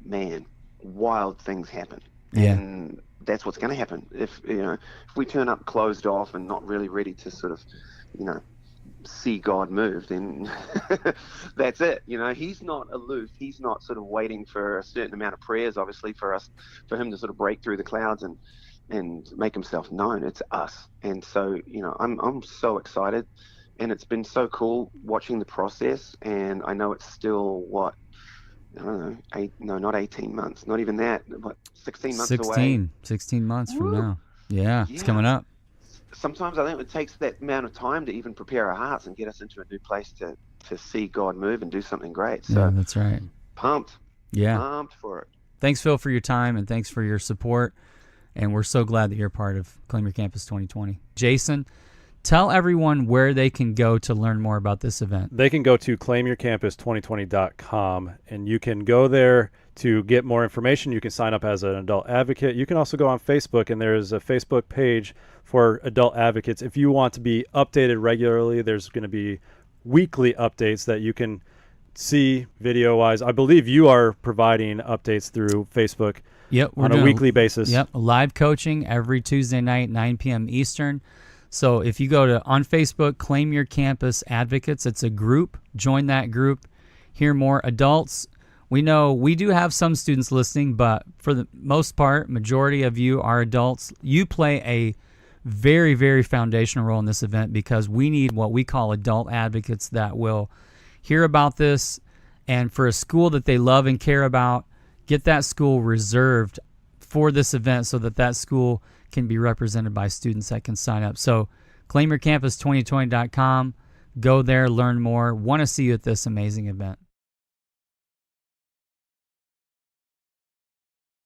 man, wild things happen. Yeah. And that's what's going to happen. If we turn up closed off and not really ready to sort of, see God move, then that's it. He's not aloof. He's not sort of waiting for a certain amount of prayers, obviously, for him to sort of break through the clouds and make himself known. It's us. And so, I'm so excited, and it's been so cool watching the process. And I know it's still I don't know, not 18 months, not even that, but 16 months away. 16 months from now. Yeah, it's coming up. Sometimes I think it takes that amount of time to even prepare our hearts and get us into a new place to see God move and do something great. So yeah, that's right. Pumped. Yeah. Pumped for it. Thanks, Phil, for your time, and thanks for your support. And we're so glad that you're part of Claim Your Campus 2020. Jason, tell everyone where they can go to learn more about this event. They can go to claimyourcampus2020.com, and you can go there to get more information. You can sign up as an adult advocate. You can also go on Facebook, and there's a Facebook page for adult advocates. If you want to be updated regularly, there's going to be weekly updates that you can see video-wise. I believe you are providing updates through Facebook on a weekly basis. Yep, live coaching every Tuesday night, 9 p.m. Eastern. So if you go on Facebook, Claim Your Campus Advocates, it's a group. Join that group. Hear more. Adults, we know we do have some students listening, but for the most part, majority of you are adults. You play a very, very foundational role in this event, because we need what we call adult advocates that will hear about this, and for a school that they love and care about, get that school reserved for this event so that school can be represented by students that can sign up. So claimyourcampus2020.com. Go there, learn more. Want to see you at this amazing event.